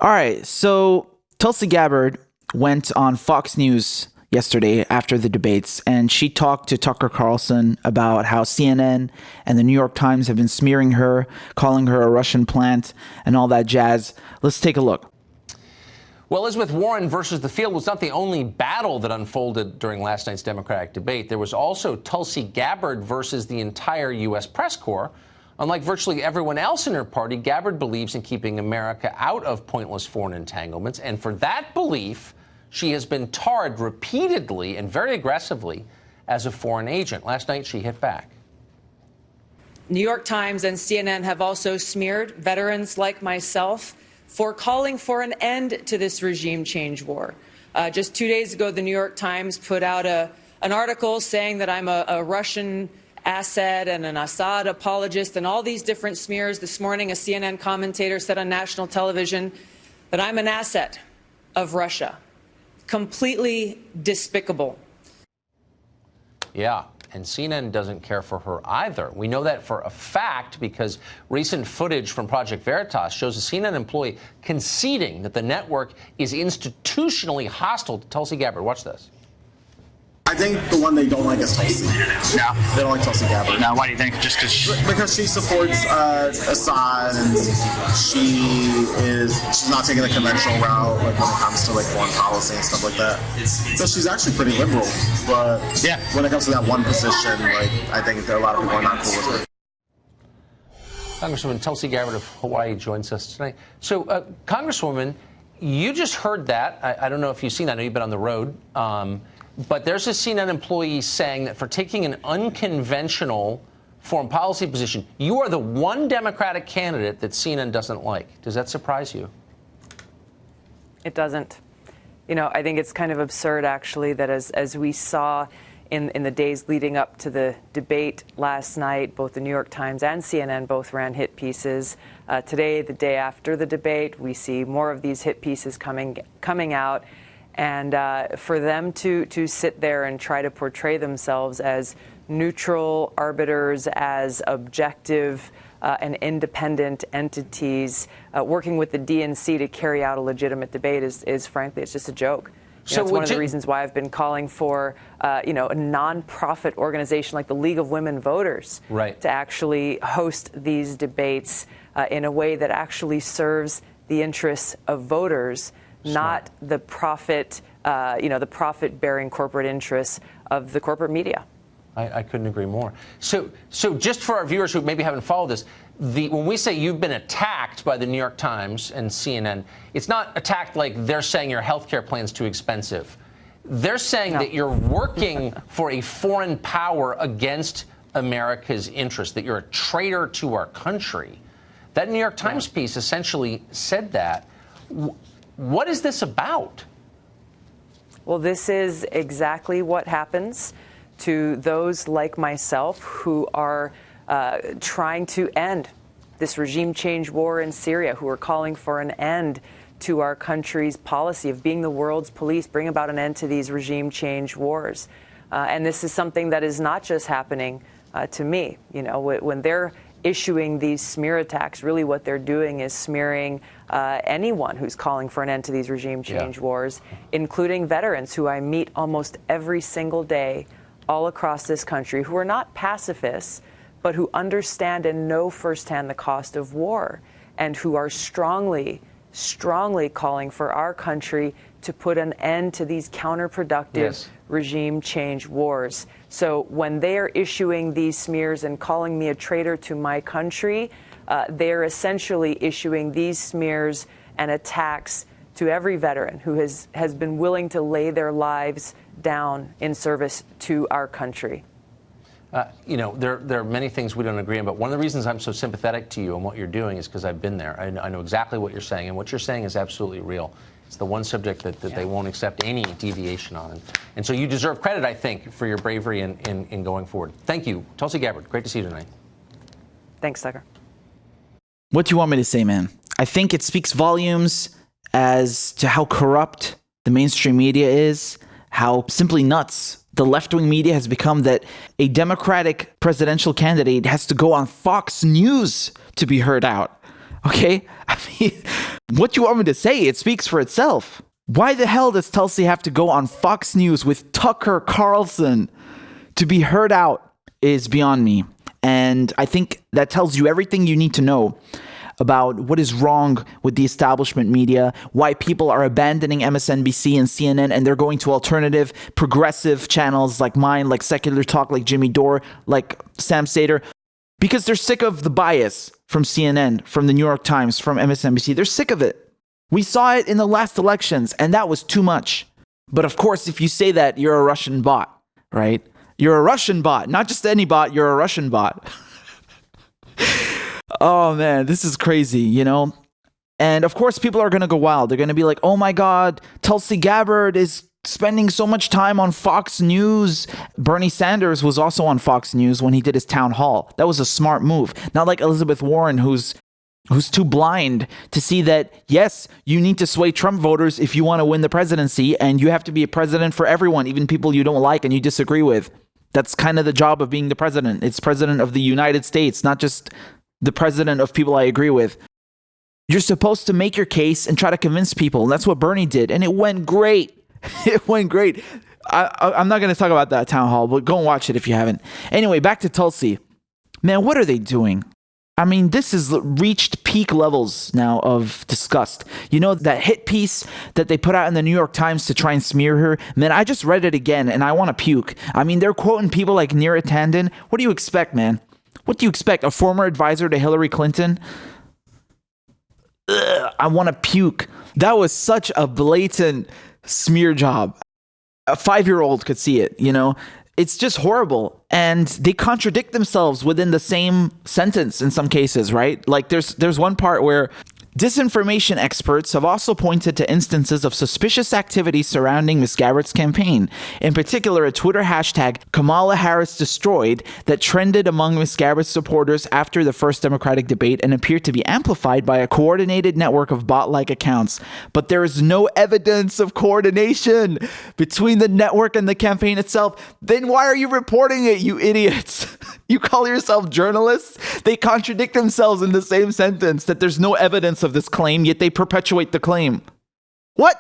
All right, so Tulsi Gabbard went on Fox News yesterday after the debates, and she talked to Tucker Carlson about how CNN and the New York Times have been smearing her, calling her a Russian plant, and all that jazz. Let's take a look. Well, Elizabeth Warren versus the field was not the only battle that unfolded during last night's Democratic debate. There was also Tulsi Gabbard versus the entire U.S. press corps. Unlike virtually everyone else in her party, Gabbard believes in keeping America out of pointless foreign entanglements, and for that belief, she has been tarred repeatedly and very aggressively as a foreign agent. Last night, she hit back. New York Times and CNN have also smeared veterans like myself for calling for an end to this regime change war. Just 2 days ago, the New York Times put out an article saying that I'm a Russian asset and an Assad apologist and all these different smears. This morning, a CNN commentator said on national television that I'm an asset of Russia. Completely despicable. Yeah, and CNN doesn't care for her either. We know that for a fact because recent footage from Project Veritas shows a CNN employee conceding that the network is institutionally hostile to Tulsi Gabbard. Watch this. I think the one they don't like is Tulsi. No. They don't like Tulsi Gabbard. Now, why do you think? Just because she supports Assad and she's not taking the conventional route like when it comes to like foreign policy and stuff like that. So she's actually pretty liberal, but yeah, when it comes to that one position, like I think there are a lot of people who are not cool with her. Congresswoman Tulsi Gabbard of Hawaii joins us tonight. So, Congresswoman, you just heard that. I don't know if you've seen that. I know you've been on the road. But there's a CNN employee saying that for taking an unconventional foreign policy position, you are the one Democratic candidate that CNN doesn't like. Does that surprise you? It doesn't. You know, I think it's kind of absurd, actually, that as we saw in the days leading up to the debate last night, both the New York Times and CNN both ran hit pieces. Today, the day after the debate, we see more of these hit pieces coming out. And for them to sit there and try to portray themselves as neutral arbiters, as objective and independent entities, working with the DNC to carry out a legitimate debate is frankly, it's just a joke. So it's one of the reasons why I've been calling for, a nonprofit organization like the League of Women Voters to actually host these debates in a way that actually serves the interests of voters, not the profit, the profit-bearing corporate interests of the corporate media. I couldn't agree more. So just for our viewers who maybe haven't followed this, when we say you've been attacked by the New York Times and CNN, it's not attacked like they're saying your health care plan's too expensive. They're saying that you're working for a foreign power against America's interests, that you're a traitor to our country. That New York Times piece essentially said that. What is this about? Well, this is exactly what happens to those like myself who are trying to end this regime change war in Syria, who are calling for an end to our country's policy of being the world's police, bring about an end to these regime change wars. And this is something that is not just happening to me. You know, when they're issuing these smear attacks, really what they're doing is smearing anyone who's calling for an end to these regime change wars, including veterans who I meet almost every single day all across this country, who are not pacifists, but who understand and know firsthand the cost of war, and who are strongly calling for our country to put an end to these counterproductive regime change wars. So when they are issuing these smears and calling me a traitor to my country, they are essentially issuing these smears and attacks to every veteran who has been willing to lay their lives down in service to our country. There are many things we don't agree on, but one of the reasons I'm so sympathetic to you and what you're doing is because I've been there. I know exactly what you're saying, and what you're saying is absolutely real. It's the one subject that they won't accept any deviation on. And so you deserve credit, I think, for your bravery in going forward. Thank you. Tulsi Gabbard, great to see you tonight. Thanks, Tucker. What do you want me to say, man? I think it speaks volumes as to how corrupt the mainstream media is, how simply nuts the left-wing media has become, that a Democratic presidential candidate has to go on Fox News to be heard out. Okay? I mean, What do you want me to say? It speaks for itself. Why the hell does Tulsi have to go on Fox News with Tucker Carlson to be heard out is beyond me. And I think that tells you everything you need to know about what is wrong with the establishment media, why people are abandoning MSNBC and CNN and they're going to alternative, progressive channels like mine, like Secular Talk, like Jimmy Dore, like Sam Sater, because they're sick of the bias from CNN, from the New York Times, from MSNBC. They're sick of it. We saw it in the last elections, and that was too much. But of course, if you say that, you're a Russian bot, right? You're a Russian bot, not just any bot, you're a Russian bot. Oh man, this is crazy, you know? And of course, people are going to go wild. They're going to be like, oh my God, Tulsi Gabbard is spending so much time on Fox News. Bernie Sanders was also on Fox News when he did his town hall. That was a smart move. Not like Elizabeth Warren, who's too blind to see that, yes, you need to sway Trump voters if you want to win the presidency, and you have to be a president for everyone, even people you don't like and you disagree with. That's kind of the job of being the president. It's president of the United States, not just the president of people I agree with. You're supposed to make your case and try to convince people. And that's what Bernie did. And it went great. It went great. I'm not going to talk about that town hall, but go and watch it if you haven't. Anyway, back to Tulsi. Man, what are they doing? I mean, this has reached peak levels now of disgust. You know, that hit piece that they put out in the New York Times to try and smear her? Man, I just read it again and I want to puke. I mean, they're quoting people like Neera Tanden. What do you expect, man? What do you expect? A former advisor to Hillary Clinton? Ugh, I want to puke. That was such a blatant smear job. A 5-year-old could see it, you know? It's just horrible. And they contradict themselves within the same sentence in some cases, right? Like there's one part where disinformation experts have also pointed to instances of suspicious activity surrounding Ms. Gabbard's campaign. In particular, a Twitter hashtag Kamala Harris destroyed that trended among Ms. Gabbard's supporters after the first Democratic debate and appeared to be amplified by a coordinated network of bot-like accounts. But there is no evidence of coordination between the network and the campaign itself. Then why are you reporting it, you idiots? You call yourself journalists? They contradict themselves in the same sentence that there's no evidence of this claim, yet they perpetuate the claim. What?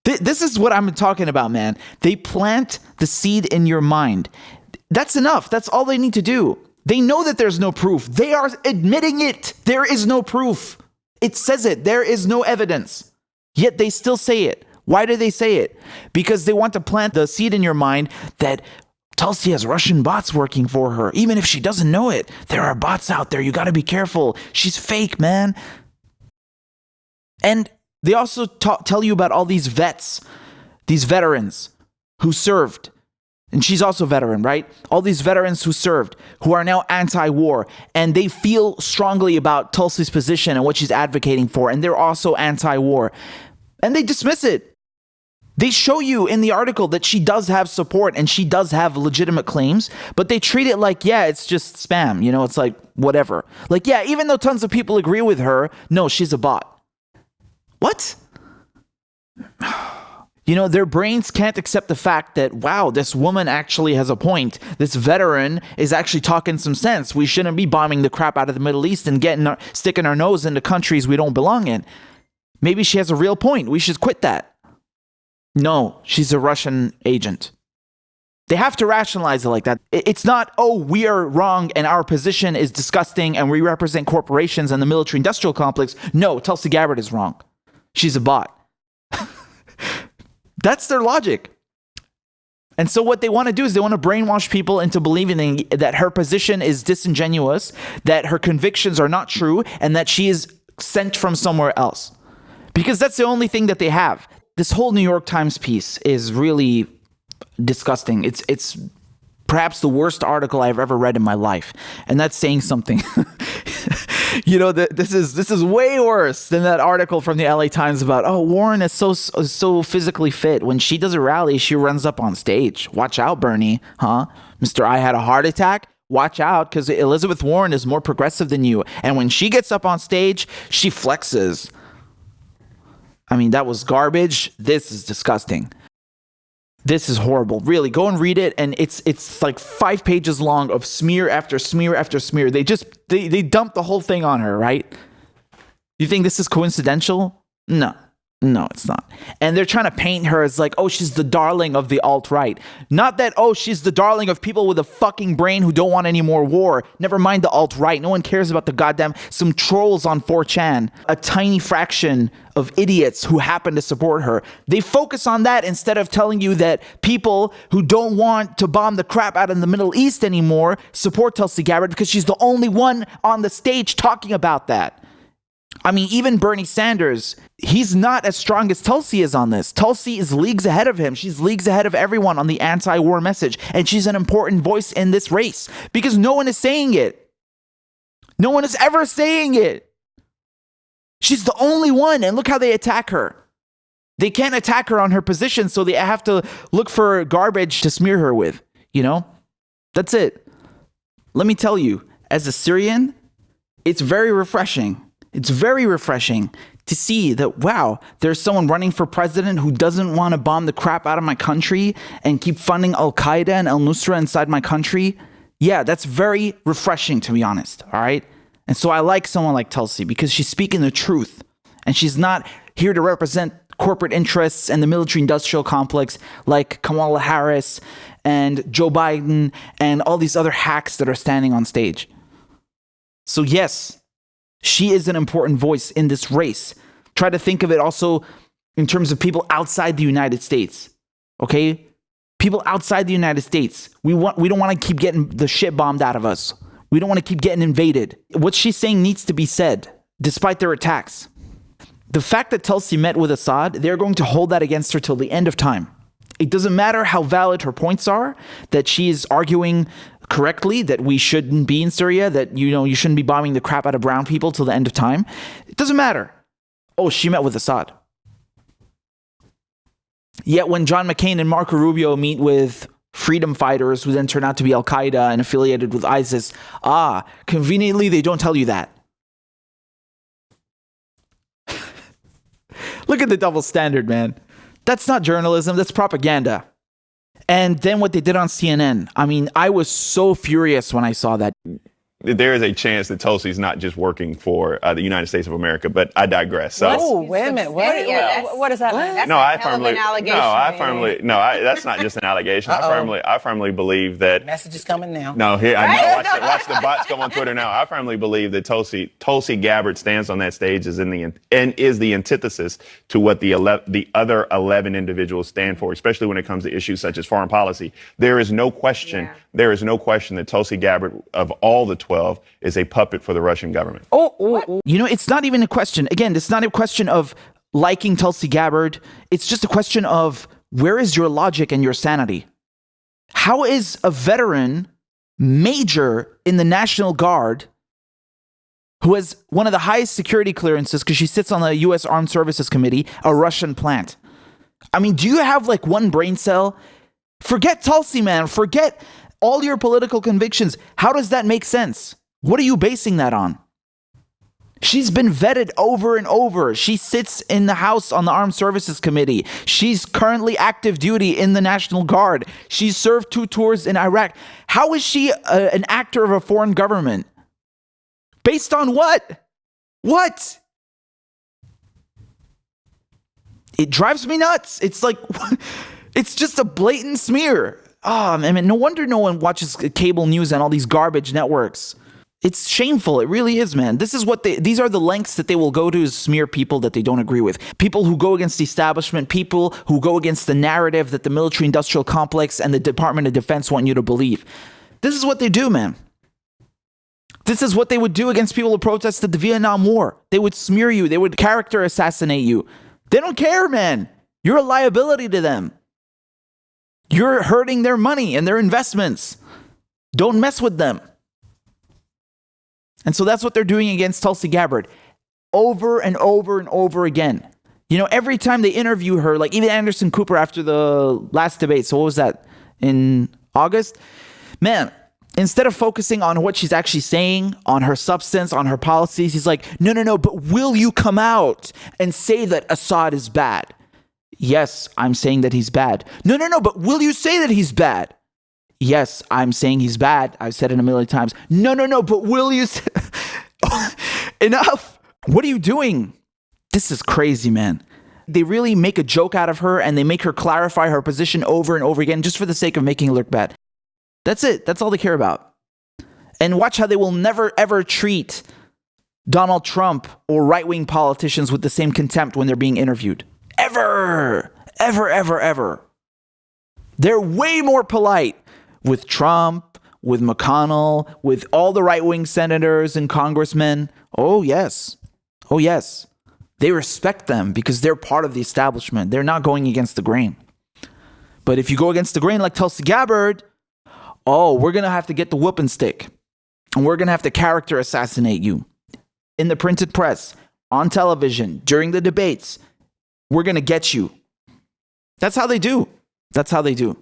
This is what I'm talking about, man. They plant the seed in your mind. That's enough. That's all they need to do. They know that there's no proof. They are admitting it. There is no proof. It says it. There is no evidence. Yet they still say it. Why do they say it? Because they want to plant the seed in your mind that Tulsi has Russian bots working for her. Even if she doesn't know it, there are bots out there. You got to be careful. She's fake, man. And they also tell you about all these vets, these veterans who served. And she's also a veteran, right? All these veterans who served, who are now anti-war. And they feel strongly about Tulsi's position and what she's advocating for. And they're also anti-war. And they dismiss it. They show you in the article that she does have support and she does have legitimate claims, but they treat it like, yeah, it's just spam. You know, it's like, whatever. Like, yeah, even though tons of people agree with her, no, she's a bot. What? You know, their brains can't accept the fact that, wow, this woman actually has a point. This veteran is actually talking some sense. We shouldn't be bombing the crap out of the Middle East and sticking our nose into countries we don't belong in. Maybe she has a real point. We should quit that. No, she's a Russian agent. They have to rationalize it like that. It's not, oh, we are wrong and our position is disgusting and we represent corporations and the military-industrial complex. No, Tulsi Gabbard is wrong. She's a bot. That's their logic. And so what they want to do is they want to brainwash people into believing that her position is disingenuous, that her convictions are not true, and that she is sent from somewhere else. Because that's the only thing that they have. This whole New York Times piece is really disgusting. It's perhaps the worst article I've ever read in my life, and that's saying something. You know, this is way worse than that article from the LA Times about, oh, Warren is so physically fit. When she does a rally, she runs up on stage. Watch out, Bernie, huh? Mr. I had a heart attack. Watch out, because Elizabeth Warren is more progressive than you, and when she gets up on stage, she flexes. I mean, that was garbage. This is disgusting. This is horrible. Really, go and read it. And it's like 5 pages long of smear after smear after smear. They dump the whole thing on her, right? You think this is coincidental? No. No, it's not. And they're trying to paint her as like, oh, she's the darling of the alt-right. Not that, oh, she's the darling of people with a fucking brain who don't want any more war. Never mind the alt-right. No one cares about the goddamn, some trolls on 4chan. A tiny fraction of idiots who happen to support her. They focus on that instead of telling you that people who don't want to bomb the crap out of the Middle East anymore support Tulsi Gabbard because she's the only one on the stage talking about that. I mean, even Bernie Sanders, he's not as strong as Tulsi is on this. Tulsi is leagues ahead of him. She's leagues ahead of everyone on the anti-war message. And she's an important voice in this race because no one is saying it. No one is ever saying it. She's the only one. And look how they attack her. They can't attack her on her position, so they have to look for garbage to smear her with. You know? That's it. Let me tell you, as a Syrian, it's very refreshing. It's very refreshing to see that, wow, there's someone running for president who doesn't want to bomb the crap out of my country and keep funding Al-Qaeda and Al-Nusra inside my country. Yeah, that's very refreshing, to be honest, all right? And so I like someone like Tulsi because she's speaking the truth. And she's not here to represent corporate interests and the military-industrial complex like Kamala Harris and Joe Biden and all these other hacks that are standing on stage. So yes, she is an important voice in this race. Try to think of it also in terms of people outside the United States. Okay? People outside the United States. We don't want to keep getting the shit bombed out of us. We don't want to keep getting invaded. What she's saying needs to be said, despite their attacks. The fact that Tulsi met with Assad, they're going to hold that against her till the end of time. It doesn't matter how valid her points are, that she is arguing correctly that we shouldn't be in Syria, that you shouldn't be bombing the crap out of brown people till the end of time. It doesn't matter. Oh, she met with Assad. Yet when John McCain and Marco Rubio meet with freedom fighters who then turn out to be Al-Qaeda and affiliated with ISIS, conveniently they don't tell you that. Look at the double standard, man. That's not journalism, that's propaganda. And then what they did on CNN. I mean, I was so furious when I saw that. There is a chance that Tulsi's not just working for the United States of America, but I digress. So, oh, wait a minute. What does that mean? That's not just an allegation. I firmly believe that. Message is coming now. No, here, I know. Watch the bots come on Twitter now. I firmly believe that Tulsi Gabbard stands on that stage is the antithesis to what the other 11 individuals stand for, especially when it comes to issues such as foreign policy. There is no question. Yeah. There is no question that Tulsi Gabbard, of all the 12, is a puppet for the Russian government. It's not even a question. Again, it's not a question of liking Tulsi Gabbard. It's just a question of where is your logic and your sanity? How is a veteran major in the National Guard who has one of the highest security clearances because she sits on the U.S. Armed Services Committee, a Russian plant? I mean, do you have like one brain cell? Forget Tulsi, man. Forget all your political convictions. How does that make sense? What are you basing that on? She's been vetted over and over. She sits in the House on the Armed Services Committee. She's currently active duty in the National Guard. She's served 2 tours in Iraq. How is she an actor of a foreign government? Based on what? What? It drives me nuts. It's like, it's just a blatant smear. I mean, no wonder no one watches cable news and all these garbage networks. It's shameful. It really is, man. These are the lengths that they will go to smear people that they don't agree with. People who go against the establishment, people who go against the narrative that the military-industrial complex and the Department of Defense want you to believe. This is what they do, man. This is what they would do against people who protested the Vietnam War. They would smear you. They would character assassinate you. They don't care, man. You're a liability to them. You're hurting their money and their investments. Don't mess with them. And so that's what they're doing against Tulsi Gabbard over and over and over again. Every time they interview her, like even Anderson Cooper after the last debate. So what was that? In August? Man, instead of focusing on what she's actually saying, on her substance, on her policies, he's like, no, but will you come out and say that Assad is bad? Yes, I'm saying that he's bad. No, but will you say that he's bad? Yes, I'm saying he's bad. I've said it a million times. No, but will you say... Enough. What are you doing? This is crazy, man. They really make a joke out of her and they make her clarify her position over and over again just for the sake of making it look bad. That's it. That's all they care about. And watch how they will never, ever treat Donald Trump or right-wing politicians with the same contempt when they're being interviewed. Ever. Ever, ever, ever. They're way more polite with Trump, with McConnell, with all the right-wing senators and congressmen. Oh, yes. Oh, yes. They respect them because they're part of the establishment. They're not going against the grain. But if you go against the grain like Tulsi Gabbard, oh, we're going to have to get the whooping stick. And we're going to have to character assassinate you. In the printed press, on television, during the debates, we're going to get you. That's how they do. That's how they do.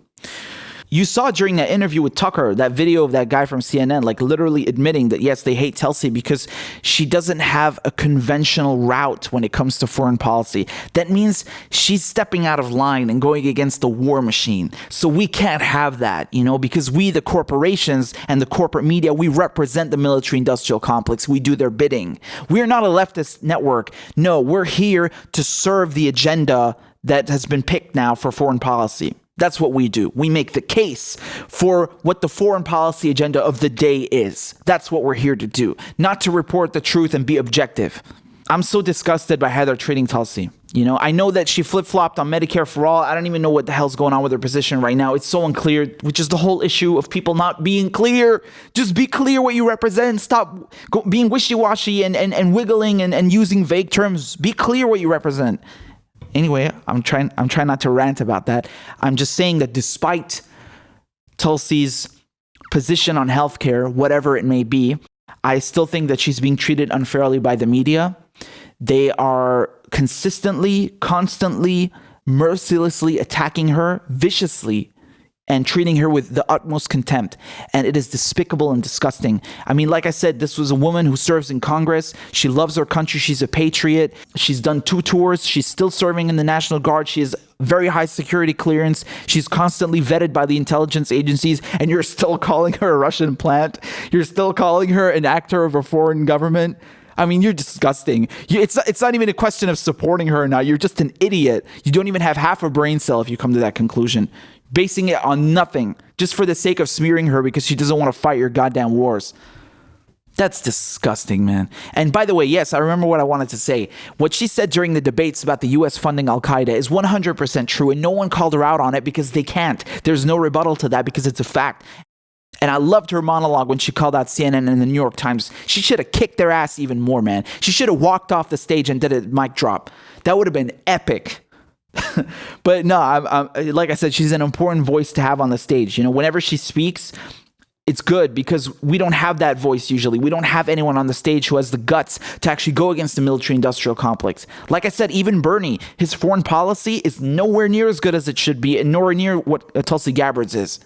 You saw during that interview with Tucker, that video of that guy from CNN, like literally admitting that, yes, they hate Tulsi because she doesn't have a conventional route when it comes to foreign policy. That means she's stepping out of line and going against the war machine. So we can't have that, because we, the corporations and the corporate media, we represent the military industrial complex. We do their bidding. We're not a leftist network. No, we're here to serve the agenda that has been picked now for foreign policy. That's what we do. We make the case for what the foreign policy agenda of the day is. That's what we're here to do, not to report the truth and be objective. I'm so disgusted by how they're treating Tulsi. I know that she flip-flopped on Medicare for all. I don't even know what the hell's going on with her position right now. It's so unclear, which is the whole issue of people not being clear. Just be clear what you represent. Stop being wishy-washy and wiggling and using vague terms. Be clear what you represent. Anyway, I'm trying not to rant about that. I'm just saying that despite Tulsi's position on healthcare, whatever it may be, I still think that she's being treated unfairly by the media. They are consistently, constantly, mercilessly attacking her viciously and treating her with the utmost contempt. And it is despicable and disgusting. I mean, like I said, this was a woman who serves in Congress. She loves her country. She's a patriot. She's done 2 tours. She's still serving in the National Guard. She has very high security clearance. She's constantly vetted by the intelligence agencies. And you're still calling her a Russian plant. You're still calling her an actor of a foreign government. I mean, you're disgusting. It's not even a question of supporting her or not. You're just an idiot. You don't even have half a brain cell if you come to that conclusion. Basing it on nothing, just for the sake of smearing her because she doesn't want to fight your goddamn wars. That's disgusting, man. And by the way, yes, I remember what I wanted to say. What she said during the debates about the U.S. funding Al-Qaeda is 100% true, and no one called her out on it because they can't. There's no rebuttal to that because it's a fact. And I loved her monologue when she called out CNN and the New York Times. She should have kicked their ass even more, man. She should have walked off the stage and did a mic drop. That would have been epic. But no, I'm, like I said, she's an important voice to have on the stage. Whenever she speaks, it's good because we don't have that voice usually. We don't have anyone on the stage who has the guts to actually go against the military-industrial complex. Like I said, even Bernie, his foreign policy is nowhere near as good as it should be and nowhere near what Tulsi Gabbard's is.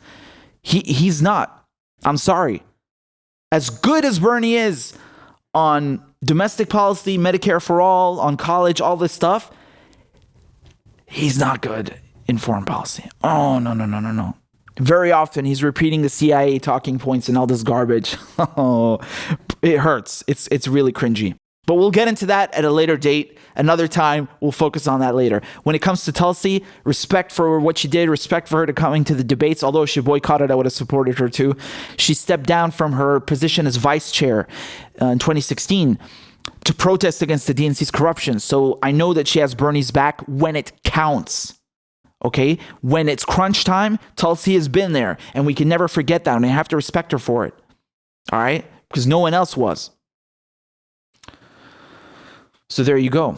He's not. I'm sorry. As good as Bernie is on domestic policy, Medicare for all, on college, all this stuff, he's not good in foreign policy. Oh, no. Very often he's repeating the CIA talking points and all this garbage. Oh, it hurts. It's really cringy. But we'll get into that at a later date. Another time, we'll focus on that later. When it comes to Tulsi, respect for what she did, respect for her to coming to the debates. Although she boycotted, I would have supported her too. She stepped down from her position as vice chair in 2016 to protest against the DNC's corruption. So I know that she has Bernie's back when it counts. Okay? When it's crunch time, Tulsi has been there. And we can never forget that. And I have to respect her for it. All right? Because no one else was. So there you go.